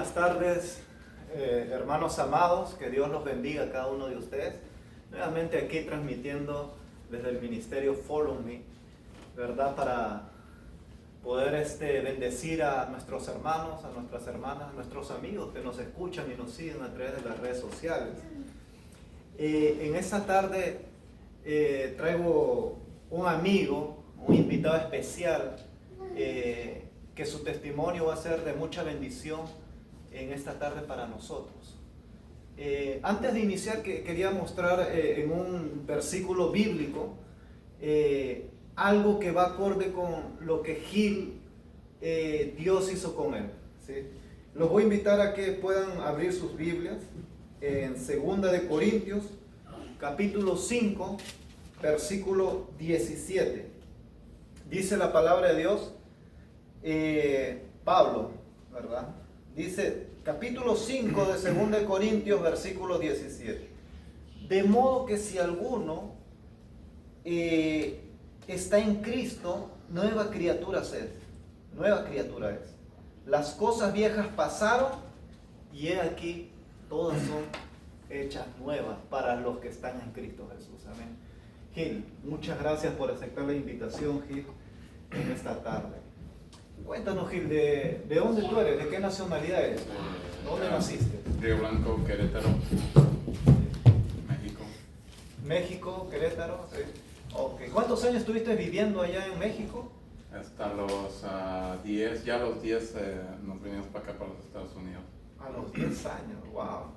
buenas tardes, hermanos amados, que Dios los bendiga a cada uno de ustedes. Nuevamente aquí transmitiendo desde el ministerio Follow Me, ¿verdad? Para poder bendecir a nuestros hermanos, a nuestras hermanas, a nuestros amigos que nos escuchan y nos siguen a través de las redes sociales. En esta tarde traigo un amigo, un invitado especial, que su testimonio va a ser de mucha bendición en esta tarde para nosotros. Antes de iniciar, quería mostrar en un versículo bíblico algo que va acorde con lo que Gil, Dios hizo con él, ¿sí? Los voy a invitar a que puedan abrir sus Biblias en 2 de Corintios, capítulo 5, versículo 17. Dice la palabra de Dios, Pablo, ¿verdad? Dice, capítulo 5 de 2 de Corintios, versículo 17. De modo que si alguno está en Cristo, nueva criatura es. Nueva criatura es. Las cosas viejas pasaron y he aquí, todas son hechas nuevas para los que están en Cristo Jesús. Amén. Gil, muchas gracias por aceptar la invitación, Gil, en esta tarde. Cuéntanos, Gil, ¿de dónde tú eres? ¿De qué nacionalidad eres? ¿Dónde naciste? Río Blanco, Querétaro, México. México, Querétaro, sí. Okay. ¿Cuántos años estuviste viviendo allá en México? Hasta los 10, ya a los 10 nos venimos para acá, para los Estados Unidos. A los 10 años, wow.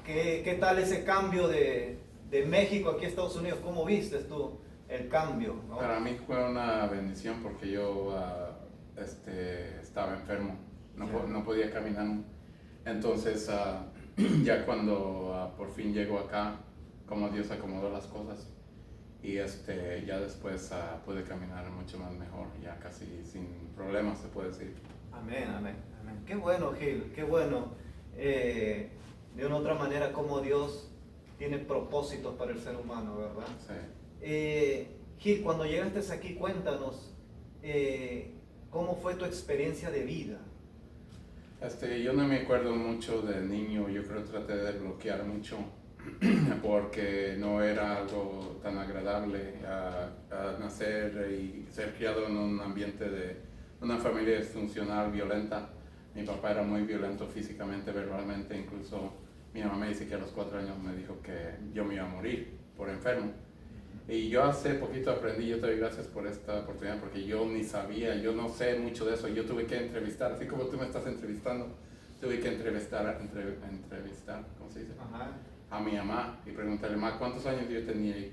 ¿Qué tal ese cambio de México aquí a Estados Unidos? ¿Cómo viste tú el cambio, ¿no? Para mí fue una bendición porque yo estaba enfermo, no podía caminar. Entonces, ya cuando por fin llego acá, como Dios acomodó las cosas, y ya después pude caminar mucho más mejor, ya casi sin problemas, se puede decir. Amén, amén, amén. Qué bueno, Gil, qué bueno. De una u otra manera, como Dios tiene propósitos para el ser humano, ¿verdad? Sí. Gil, cuando llegaste aquí, cuéntanos, ¿cómo fue tu experiencia de vida? Yo no me acuerdo mucho de niño, yo creo que traté de bloquear mucho porque no era algo tan agradable a nacer y ser criado en un ambiente de una familia disfuncional, violenta. Mi papá era muy violento físicamente, verbalmente, incluso mi mamá me dice que a los 4 años me dijo que yo me iba a morir por enfermo. Y yo hace poquito aprendí, yo te doy gracias por esta oportunidad porque yo ni sabía, yo no sé mucho de eso. Yo tuve que entrevistar, así como tú me estás entrevistando, tuve que entrevistar, ¿cómo se dice? Ajá. A mi mamá y preguntarle, mamá, ¿cuántos años yo tenía y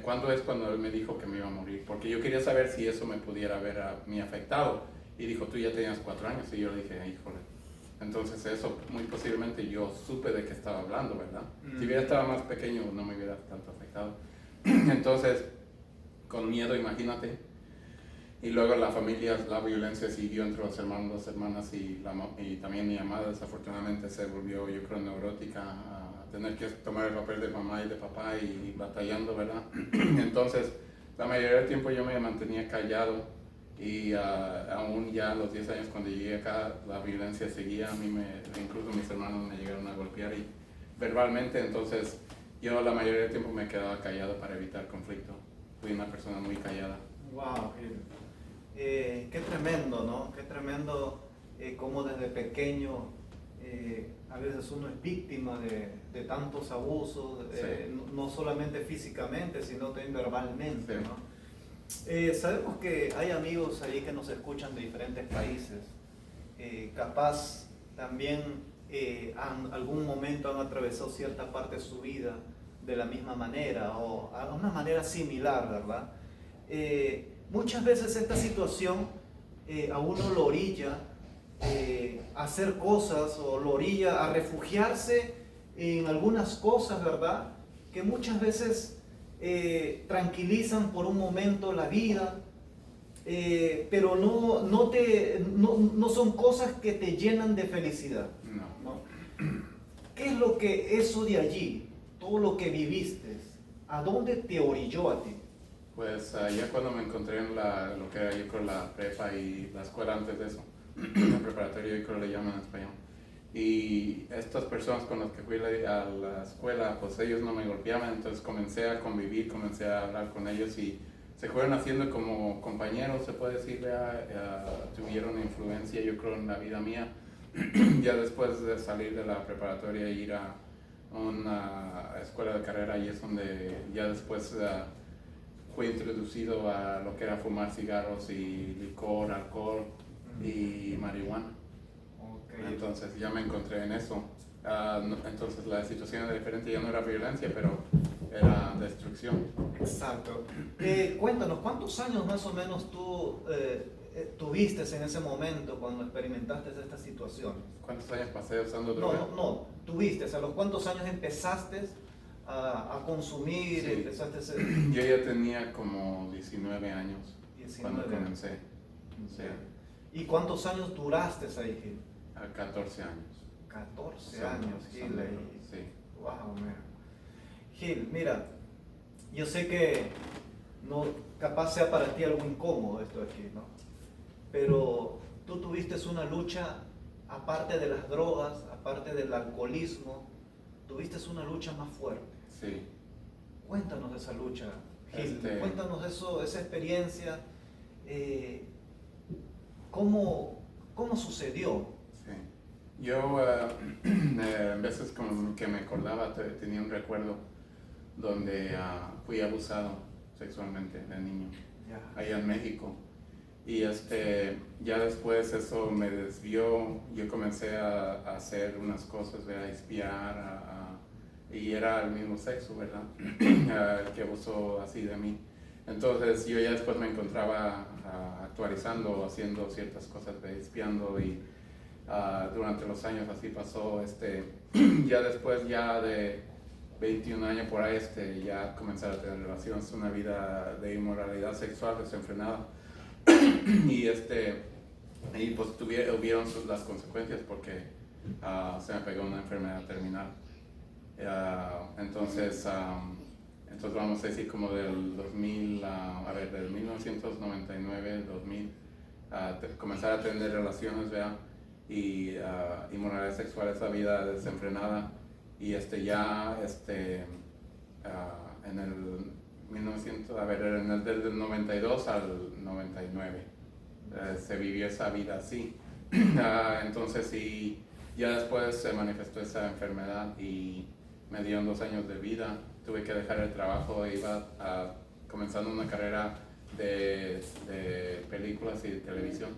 cuándo es cuando él me dijo que me iba a morir? Porque yo quería saber si eso me pudiera haber a mí afectado. Y dijo, tú ya tenías 4 años. Y yo le dije, híjole. Entonces eso muy posiblemente yo supe de qué estaba hablando, ¿verdad? Si hubiera estado más pequeño no me hubiera tanto afectado. Entonces, con miedo, imagínate. Y luego la familia, la violencia siguió entre los hermanos, las hermanas y también mi mamá desafortunadamente se volvió, yo creo, neurótica, a tener que tomar el papel de mamá y de papá y batallando, ¿verdad? Entonces, la mayoría del tiempo yo me mantenía callado y aún ya a los 10 años cuando llegué acá, la violencia seguía, incluso mis hermanos me llegaron a golpear y verbalmente, entonces yo la mayoría del tiempo me quedaba callado para evitar conflicto. Fui una persona muy callada. Wow, qué tremendo, ¿no? Qué tremendo cómo desde pequeño a veces uno es víctima de tantos abusos, Sí. no solamente físicamente, sino también verbalmente, Sí. ¿no? Sabemos que hay amigos ahí que nos escuchan de diferentes países, capaz también en algún momento han atravesado cierta parte de su vida de la misma manera o a una manera similar, ¿verdad? Muchas veces esta situación a uno lo orilla a hacer cosas o lo orilla a refugiarse en algunas cosas, ¿verdad? Que muchas veces tranquilizan por un momento la vida, pero no son cosas que te llenan de felicidad. No. ¿Qué es lo que eso de allí, todo lo que viviste, a dónde te orilló a ti? Pues ya cuando me encontré en lo que era yo creo la prepa y la escuela antes de eso, la preparatoria yo creo le llaman en español, Y estas personas con las que fui a la escuela, pues ellos no me golpeaban, entonces comencé a convivir, comencé a hablar con ellos y se fueron haciendo como compañeros, se puede decir, tuvieron influencia yo creo en la vida mía. Ya después de salir de la preparatoria e ir a una escuela de carrera, y es donde ya después fui introducido a lo que era fumar cigarros y licor, alcohol y marihuana. Okay. Entonces ya me encontré en eso. Entonces la situación era diferente, ya no era violencia, pero era destrucción. Exacto. Cuéntanos, ¿cuántos años más o menos tú tuviste en ese momento cuando experimentaste estas situaciones? ¿Cuántos años pasé usando droga? No, tuviste, ¿a los cuántos años empezaste a consumir? Sí. Empezaste Yo ya tenía como 19 años 19 cuando comencé. Sí. ¿Y cuántos años duraste ahí, Gil? 14 años. 14 años, Gil. Sí. Wow, man. Gil, mira, yo sé que no, capaz sea para ti algo incómodo esto aquí, ¿no? Pero tú tuviste una lucha, aparte de las drogas, aparte del alcoholismo, tuviste una lucha más fuerte. Sí. Cuéntanos de esa lucha, Gil. Cuéntanos eso, esa experiencia. ¿Cómo sucedió? Sí. Yo a veces como que me acordaba, tenía un recuerdo donde fui abusado sexualmente de niño, allá en México. Y ya después eso me desvió, yo comencé a hacer unas cosas, a espiar, y era el mismo sexo, ¿verdad? El que abusó así de mí. Entonces yo ya después me encontraba actualizando, haciendo ciertas cosas, espiando, y durante los años así pasó. Ya después ya de 21 años por ahí, ya comencé a tener relaciones, una vida de inmoralidad sexual desenfrenada. Y pues hubieron las consecuencias porque se me pegó una enfermedad terminal. Entonces vamos a decir como del 2000, del 1999, 2000, comenzar a tener relaciones, ¿verdad? Y inmoralidad sexual, esa vida desenfrenada. Y ya en el 1900, en el del 92 al 99 se vivió esa vida así. Entonces sí, ya después se manifestó esa enfermedad y me dieron 2 años de vida. Tuve que dejar el trabajo, iba comenzando una carrera de películas y de televisión.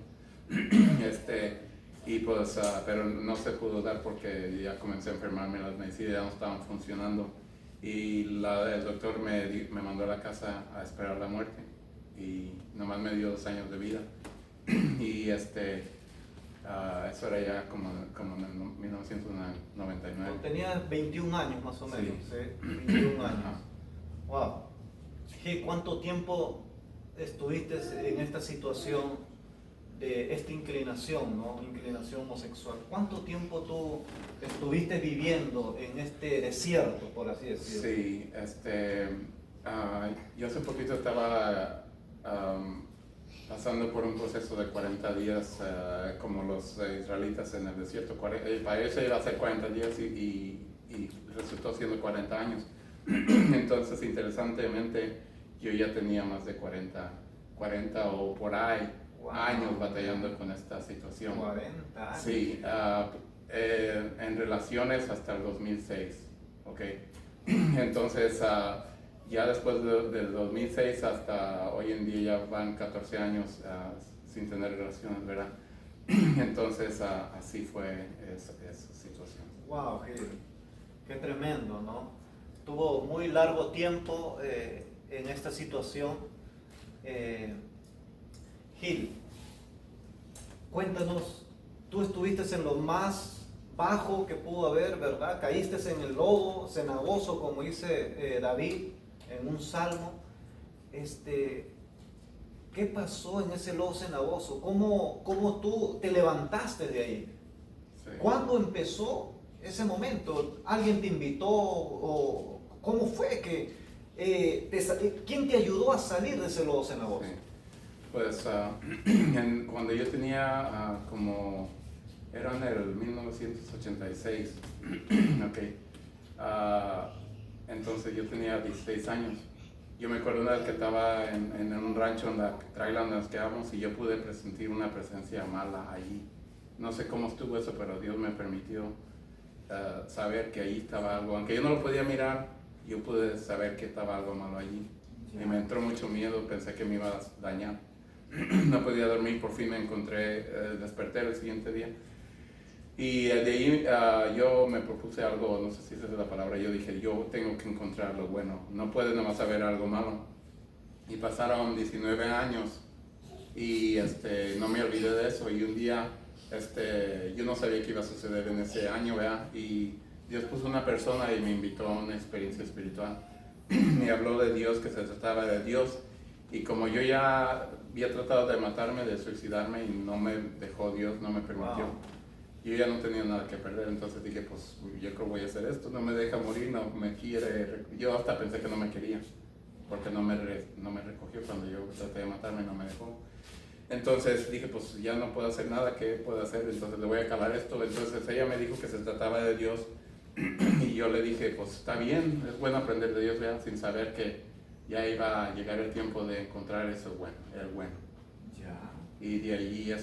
Y pues, pero no se pudo dar porque ya comencé a enfermarme, las medicinas ya no estaban funcionando. Y el doctor me mandó a la casa a esperar la muerte y nomás me dio 2 años de vida. Y eso era ya como en el 1999. Tenías 21 años más o menos, sí. 21 años. Wow. ¿Cuánto tiempo estuviste en esta situación de esta inclinación, ¿no? Inclinación homosexual? ¿Cuánto tiempo tú estuviste viviendo en este desierto, por así decirlo? Sí, yo hace poquito estaba pasando por un proceso de 40 días, como los israelitas en el desierto. Para ellos iba a ser 40 días y resultó siendo 40 años. Entonces, interesantemente, yo ya tenía más de 40 o por ahí, wow, años batallando con esta situación. 40 años. Sí, en relaciones hasta el 2006, ¿ok? Entonces, ya después del 2006 hasta hoy en día ya van 14 años sin tener relaciones, ¿verdad? Entonces, así fue esa situación. Wow, qué tremendo, ¿no? Tuvo muy largo tiempo en esta situación. Gil, cuéntanos, tú estuviste en lo más bajo que pudo haber, ¿verdad? Caíste en el lodo cenagoso, como dice David en un salmo. ¿Qué pasó en ese lodo cenagoso? ¿Cómo tú te levantaste de ahí? Sí. ¿Cuándo empezó ese momento? ¿Alguien te invitó? ¿O cómo fue quién te ayudó a salir de ese lodo cenagoso? Sí. Pues cuando yo tenía como Era en el 1986. Ok. Entonces yo tenía 16 años. Yo me acuerdo una vez que estaba en un rancho en la traila donde nos quedamos y yo pude presentir una presencia mala allí. No sé cómo estuvo eso, pero Dios me permitió saber que ahí estaba algo. Aunque yo no lo podía mirar, yo pude saber que estaba algo malo allí. Y me entró mucho miedo, pensé que me iba a dañar. No podía dormir, por fin me encontré, desperté el siguiente día. Y de ahí yo me propuse algo, no sé si esa es la palabra, yo dije, yo tengo que encontrar lo bueno, no puedes nomás saber algo malo. Y pasaron 19 años y no me olvidé de eso, y un día yo no sabía qué iba a suceder en ese año, ¿verdad? Y Dios puso una persona y me invitó a una experiencia espiritual. Me habló de Dios, que se trataba de Dios, y como yo ya había tratado de matarme, de suicidarme, y no me dejó Dios, no me permitió. Wow. Yo ya no tenía nada que perder, entonces dije, pues yo creo que voy a hacer esto, no me deja morir, no me quiere. Yo hasta pensé que no me quería, porque no me recogió cuando yo traté de matarme, no me dejó. Entonces dije, pues ya no puedo hacer nada, ¿qué puedo hacer? Entonces le voy a calar esto. Entonces ella me dijo que se trataba de Dios, y yo le dije, pues está bien, es bueno aprender de Dios, ¿verdad? Sin saber que ya iba a llegar el tiempo de encontrar eso bueno, el bueno. Y de ahí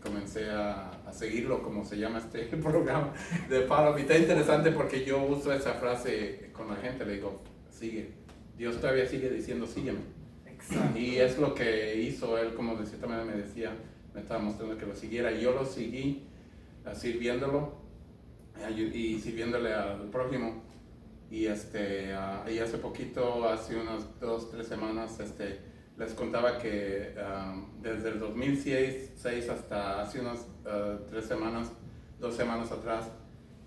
comencé a seguirlo, como se llama este programa de Pablo. Y está interesante porque yo uso esa frase con la gente, le digo, sigue. Dios todavía sigue diciendo, sígueme. Exacto. Y es lo que hizo él, como de cierta manera me decía, me estaba mostrando que lo siguiera. Y yo lo seguí sirviéndolo y sirviéndole al prójimo. Y hace poquito, hace unas 2-3 semanas, les contaba que desde el 2006 hasta hace unas 2 semanas atrás,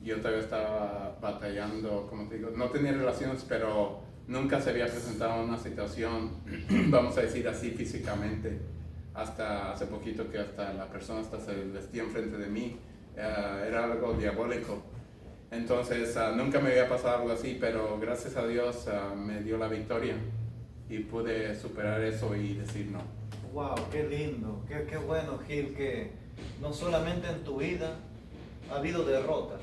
yo todavía estaba batallando, como te digo, no tenía relaciones, pero nunca se había presentado una situación, vamos a decir así, físicamente, hasta hace poquito que hasta la persona hasta se vestía enfrente de mí, era algo diabólico. Entonces nunca me había pasado algo así, pero gracias a Dios me dio la victoria. Y pude superar eso y decir no. Wow, qué lindo, qué bueno, Gil, que no solamente en tu vida ha habido derrotas,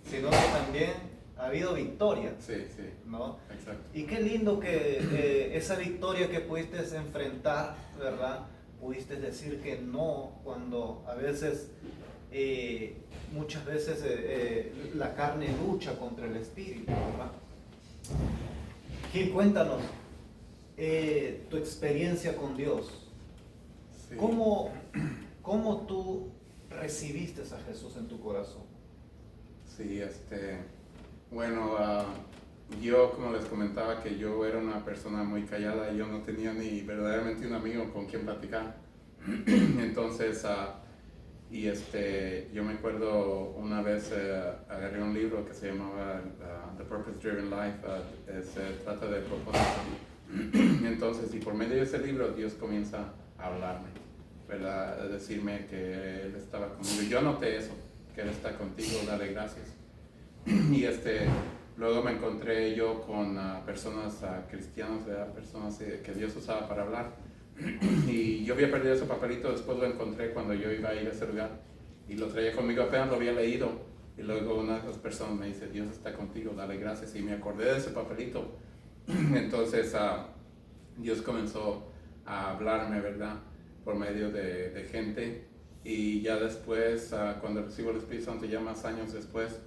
sino que también ha habido victorias. Sí, sí. ¿No? Exacto. Y qué lindo que esa victoria que pudiste enfrentar, ¿verdad? Pudiste decir que no cuando a veces, muchas veces la carne lucha contra el espíritu, ¿verdad? Gil, cuéntanos. Tu experiencia con Dios. Sí. ¿Cómo tú recibiste a Jesús en tu corazón? Sí, bueno, yo como les comentaba que yo era una persona muy callada y yo no tenía ni verdaderamente un amigo con quien platicar. Entonces, yo me acuerdo una vez agarré un libro que se llamaba The Purpose Driven Life, se trata de propósito. Entonces, y por medio de ese libro Dios comienza a hablarme, ¿verdad? A decirme que Él estaba conmigo. Yo noté eso, que Él está contigo, dale gracias. Y luego me encontré yo con personas cristianas, ¿verdad? Personas que Dios usaba para hablar. Y yo había perdido ese papelito, después lo encontré cuando yo iba a ir a ese lugar. Y lo traía conmigo, apenas lo había leído. Y luego una de las personas me dice, Dios está contigo, dale gracias. Y me acordé de ese papelito. Entonces Dios comenzó a hablarme, ¿verdad? Por medio de gente. Y ya después, cuando recibo el Espíritu Santo, ya más años después,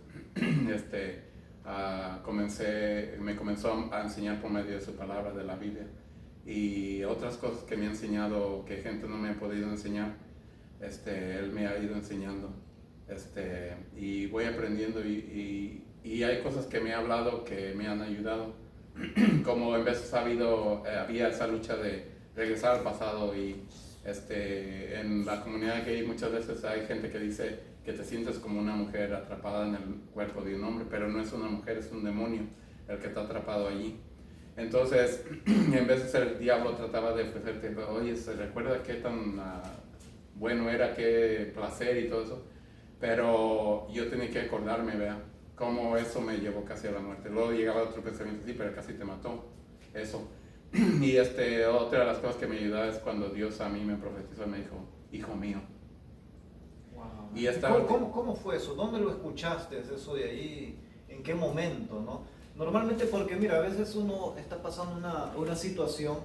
me comenzó a enseñar por medio de su palabra, de la Biblia. Y otras cosas que me ha enseñado, que gente no me ha podido enseñar, Él me ha ido enseñando. Y voy aprendiendo y hay cosas que me ha hablado que me han ayudado. Como en veces había esa lucha de regresar al pasado y en la comunidad gay muchas veces hay gente que dice que te sientes como una mujer atrapada en el cuerpo de un hombre, pero no es una mujer, es un demonio el que está atrapado allí. Entonces, en veces el diablo trataba de ofrecerte, oye, ¿se recuerda qué tan bueno era, qué placer y todo eso? Pero yo tenía que acordarme, ¿verdad? Cómo eso me llevó casi a la muerte. Luego llegaba otro pensamiento, sí, pero casi te mató. Eso. Y otra de las cosas que me ayudaba es cuando Dios a mí me profetizó y me dijo, hijo mío. Wow. Y estaba... ¿Cómo fue eso? ¿Dónde lo escuchaste, eso de ahí? ¿En qué momento, no? Normalmente porque, mira, a veces uno está pasando una situación,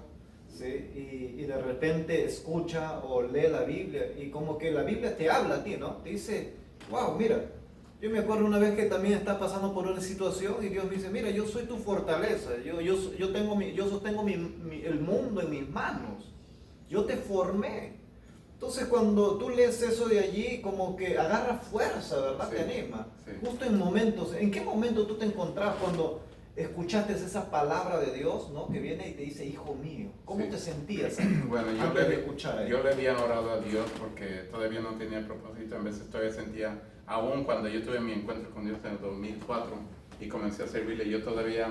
¿sí? Y de repente escucha o lee la Biblia y como que la Biblia te habla a ti, ¿no? Te dice, wow, mira, yo me acuerdo una vez que también estaba pasando por una situación y Dios me dice, mira, yo soy tu fortaleza, yo sostengo el mundo en mis manos, yo te formé. Entonces cuando tú lees eso de allí, como que agarra fuerza, ¿verdad? Sí, Te anima. sí. Justo en momentos, ¿en qué momento tú te encontrabas cuando escuchaste esa palabra de Dios, ¿no? Que viene y te dice, hijo mío? ¿Cómo Sí. te sentías Bueno, antes de escuchar yo le había orado a Dios porque todavía no tenía propósito. En veces todavía sentía, aún cuando yo tuve mi encuentro con Dios en el 2004 y comencé a servirle, yo todavía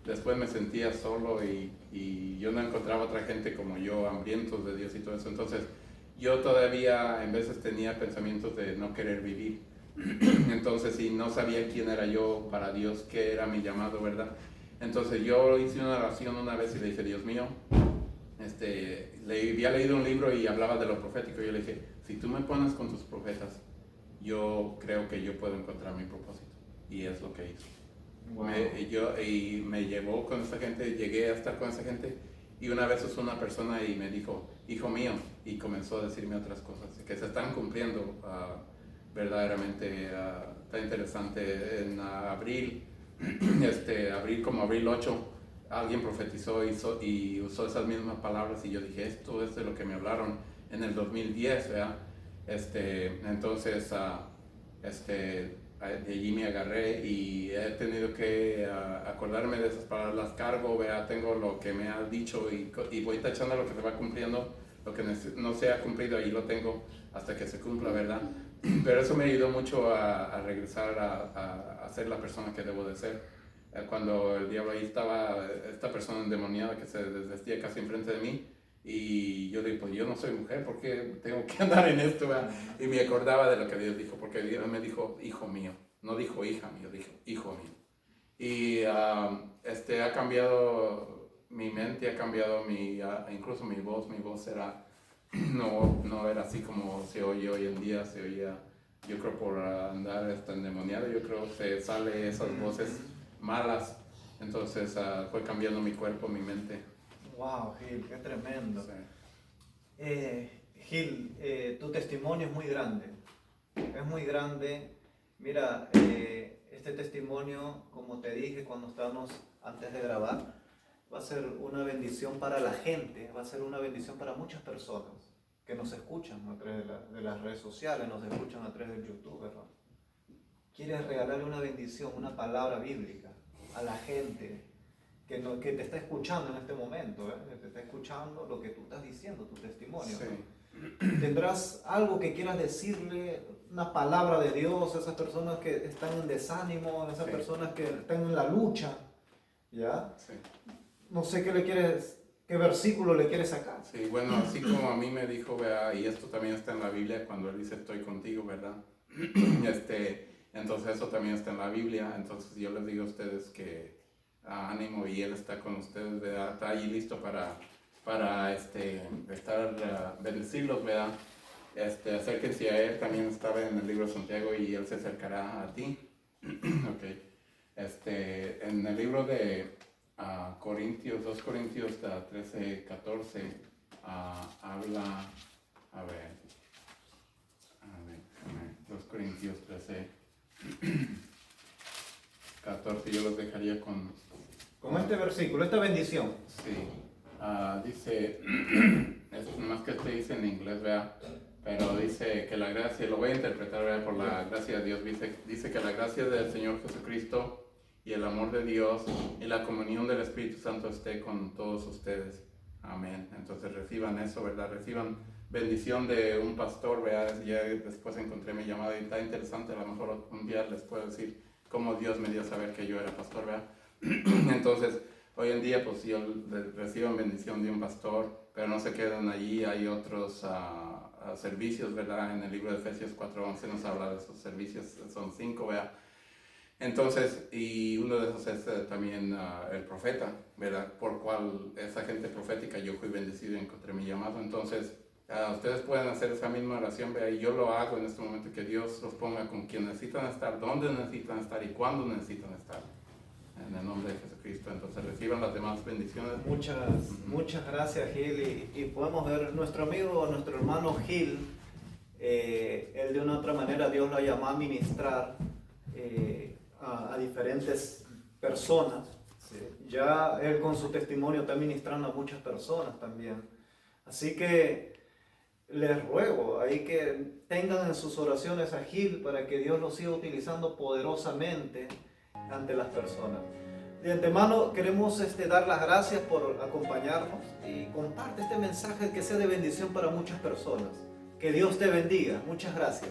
después me sentía solo y yo no encontraba otra gente como yo, hambrientos de Dios y todo eso. Entonces, yo todavía en veces tenía pensamientos de no querer vivir. Entonces, y no sabía quién era yo para Dios, qué era mi llamado, ¿verdad? Entonces, yo hice una oración una vez y le dije, Dios mío, había leído un libro y hablaba de lo profético. Yo le dije, si tú me pones con tus profetas, yo creo que yo puedo encontrar mi propósito. Y es lo que hizo. Wow. Me llevó con esa gente, llegué a estar con esa gente. Y una vez es una persona y me dijo, hijo mío, y comenzó a decirme otras cosas que se están cumpliendo verdaderamente. Está interesante. En abril, abril 8, alguien profetizó y usó esas mismas palabras y yo dije, esto es de lo que me hablaron en el 2010, ¿verdad? Entonces, de allí me agarré y he tenido que acordarme de esas palabras, las cargo, ¿verdad? Tengo lo que me ha dicho y voy tachando lo que se va cumpliendo, lo que no se ha cumplido, ahí lo tengo hasta que se cumpla, ¿verdad? Pero eso me ayudó mucho a regresar a ser la persona que debo de ser. Cuando el diablo ahí estaba, esta persona endemoniada que se desvestía casi enfrente de mí, y yo digo, pues yo no soy mujer, ¿por qué tengo que andar en esto? ¿Verdad? Y me acordaba de lo que Dios dijo, porque Dios me dijo, hijo mío, no dijo hija mío, dijo hijo mío. Y ha cambiado mi mente, ha cambiado incluso mi voz era, no era así como se oye hoy en día, se oía, yo creo por andar endemoniado, yo creo que se sale esas voces malas, entonces fue cambiando mi cuerpo, mi mente. Wow, Gil, qué tremendo. Sí. Gil, tu testimonio es muy grande. Es muy grande. Mira, este testimonio, como te dije cuando estábamos antes de grabar, va a ser una bendición para la gente, va a ser una bendición para muchas personas que nos escuchan a través de las redes sociales, nos escuchan a través del YouTube, ¿verdad? Quieres regalarle una bendición, una palabra bíblica a la gente que te está escuchando en este momento, que te está escuchando lo que tú estás diciendo, tu testimonio. Sí. ¿No? ¿Tendrás algo que quieras decirle, una palabra de Dios a esas personas que están en desánimo, a esas personas que están en la lucha? ¿Ya? Sí. No sé qué versículo le quieres sacar. Sí, bueno, así como a mí me dijo, ¿verdad? Y esto también está en la Biblia cuando él dice estoy contigo, ¿verdad? Entonces eso también está en la Biblia, entonces yo les digo a ustedes que ánimo y él está con ustedes, ¿verdad? Está ahí listo para estar, bendecirlos, ¿verdad? Acérquense a él, también estaba en el libro de Santiago y él se acercará a ti. Okay. En el libro de Corintios, 2 Corintios 13, 14, habla, a ver, 2 Corintios 13, 14, yo los dejaría con este versículo, esta bendición. Sí, dice, es más que dice en inglés, ¿verdad? Pero dice que la gracia, lo voy a interpretar, ¿verdad? Por la gracia de Dios, dice que la gracia del Señor Jesucristo y el amor de Dios y la comunión del Espíritu Santo esté con todos ustedes. Amén. Entonces reciban eso, ¿verdad? Reciban bendición de un pastor, ¿verdad? Ya después encontré mi llamada y está interesante, a lo mejor un día les puedo decir cómo Dios me dio a saber que yo era pastor, ¿verdad? Entonces, hoy en día, pues yo reciban bendición de un pastor, pero no se quedan allí, hay otros servicios, ¿verdad? En el libro de Efesios 4:11 nos habla de esos servicios, son 5, ¿verdad? Entonces, y uno de esos es también el profeta, ¿verdad? Por cual esa gente profética yo fui bendecido y encontré mi llamado. Entonces, Ustedes pueden hacer esa misma oración, vea, y yo lo hago en este momento, que Dios los ponga con quien necesitan estar, dónde necesitan estar y cuándo necesitan estar. En el nombre de Jesucristo. Entonces reciban las demás bendiciones. Muchas gracias, Gil. Y podemos ver nuestro amigo, nuestro hermano Gil, él de una u otra manera Dios lo ha llamado a ministrar a diferentes personas. Sí. Ya él con su testimonio está ministrando a muchas personas también. Así que les ruego ahí que tengan en sus oraciones a Gil para que Dios lo siga utilizando poderosamente ante las personas. De antemano queremos dar las gracias por acompañarnos y comparte este mensaje que sea de bendición para muchas personas. Que Dios te bendiga. Muchas gracias.